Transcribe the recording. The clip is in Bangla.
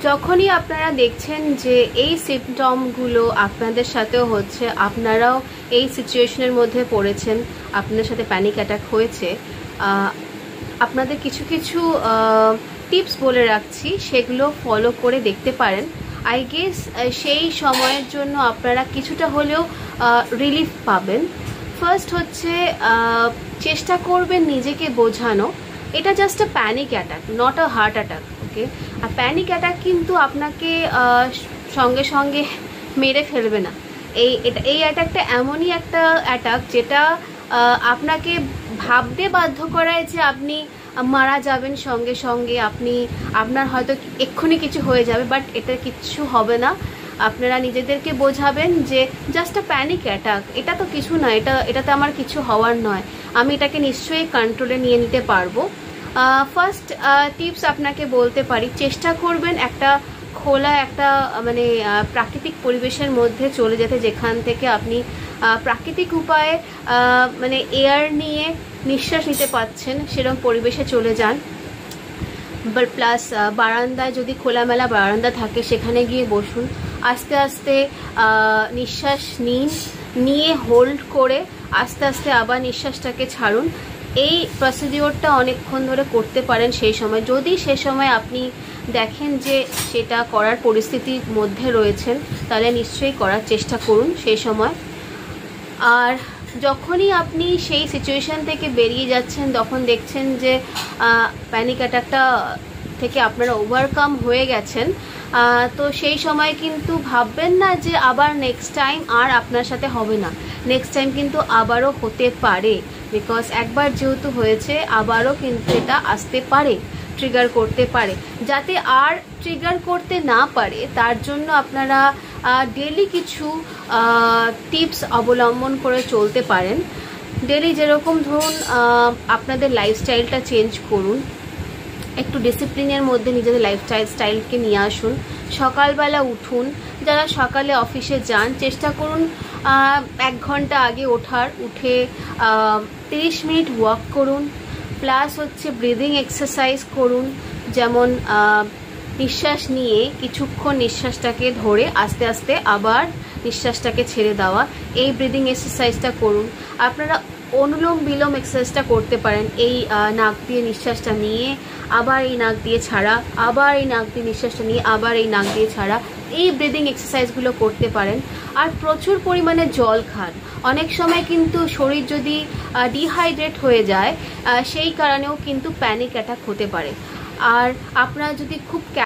যখনই আপনারা দেখছেন যে এই সিমটমগুলো আপনাদের সাথেও হচ্ছে, আপনারাও এই সিচুয়েশনের মধ্যে পড়েছেন, আপনাদের সাথে প্যানিক অ্যাটাক হয়েছে, আপনাদের কিছু কিছু টিপস বলে রাখছি, সেগুলো ফলো করে দেখতে পারেন। আই গেস সেই সময়ের জন্য আপনারা কিছুটা হলেও রিলিফ পাবেন। ফার্স্ট হচ্ছে চেষ্টা করবেন নিজেকে বোঝানো এটা just a panic attack, not a heart attack. Okay, আর প্যানিক অ্যাটাক কিন্তু আপনাকে সঙ্গে সঙ্গে মেরে ফেলবে না। এই অ্যাটাকটা এমনই একটা অ্যাটাক যেটা আপনাকে ভাবতে বাধ্য করায় যে আপনি মারা যাবেন সঙ্গে সঙ্গে, আপনার হয়তো এক্ষুনি কিছু হয়ে যাবে, বাট এটা কিচ্ছু হবে না। আপনারা নিজেদেরকে বোঝাবেন যে জাস্ট আ প্যানিক অ্যাটাক, এটা তো কিছু না, এটাতে আমার কিছু হওয়ার নয়, আমি এটাকে নিশ্চয়ই কন্ট্রোলে নিয়ে নিতে পারবো। ফার্স্ট টিপস আপনাকে বলতে পারি, চেষ্টা করবেন একটা খোলা একটা মানে প্রাকৃতিক পরিবেশের মধ্যে চলে যেতে, যেখান থেকে আপনি প্রাকৃতিক উপায়ে মানে এয়ার নিয়ে নিঃশ্বাস নিতে পাচ্ছেন, সেরকম পরিবেশে চলে যান। প্লাস বারান্দায় যদি খোলামেলা বারান্দা থাকে সেখানে গিয়ে বসুন, আস্তে আস্তে নিঃশ্বাস নিন, নিয়ে হোল্ড করে আস্তে আস্তে আবার নিঃশ্বাসটাকে ছাড়ুন। এই প্রসিডিওরটা অনেকক্ষণ ধরে করতে পারেন সেই সময়, যদি সে সময় আপনি দেখেন যে সেটা করার পরিস্থিতির মধ্যে রয়েছেন, তাহলে নিশ্চয়ই করার চেষ্টা করুন সেই সময়। আর যখনই আপনি সেই সিচুয়েশান থেকে বেরিয়ে যাচ্ছেন, তখন দেখছেন যে প্যানিক অ্যাটাকটা থেকে আপনারা ওভারকাম হয়ে গেছেন, তো সেই সময় কিন্তু ভাববেন না যে আবার নেক্সট টাইম আর আপনার সাথে হবে না। নেক্সট টাইম কিন্তু আবারও হতে পারে, বিকজ একবার যেহেতু হয়েছে আবারও কিন্তু এটা আসতে পারে, ট্রিগার করতে পারে। যাতে আর ট্রিগার করতে না পারে তার জন্য আপনারা ডেলি কিছু টিপস অবলম্বন করে চলতে পারেন। ডেলি যেরকম ধরুন আপনাদের লাইফস্টাইলটা চেঞ্জ করুন, একটু ডিসিপ্লিনের মধ্যে নিজেদের লাইফস্টাইলকে নিয়ে আসুন। সকালবেলা উঠুন, যারা সকালে অফিসে যান চেষ্টা করুন 1 ঘন্টা আগে উঠে 30 মিনিট ওয়াক করুন। প্লাস হচ্ছে ব্রিদিং এক্সারসাইজ করুন, যেমন নিঃশ্বাস নিয়ে কিছুক্ষণ নিঃশ্বাসটাকে ধরে আস্তে আস্তে আবার নিঃশ্বাসটাকে ছেড়ে দেওয়া, এই ব্রিদিং এক্সারসাইজটা করুন। আপনারা অনুলোম বিলোম এক্সারসাইজটা করতে পারেন, এই নাক দিয়ে নিঃশ্বাসটা নিয়ে আবার এই নাক দিয়ে ছাড়া, আবার এই নাক দিয়ে নিঃশ্বাসটা নিয়ে আবার এই নাক দিয়ে ছাড়া, এই ব্রিদিং এক্সারসাইজগুলো করতে পারেন। আর প্রচুর পরিমাণে জল খান। অনেক সময় কিন্তু শরীর যদি ডিহাইড্রেট হয়ে যায় সেই কারণেও কিন্তু প্যানিক অ্যাটাক হতে পারে। আর আপনারা যদি খুব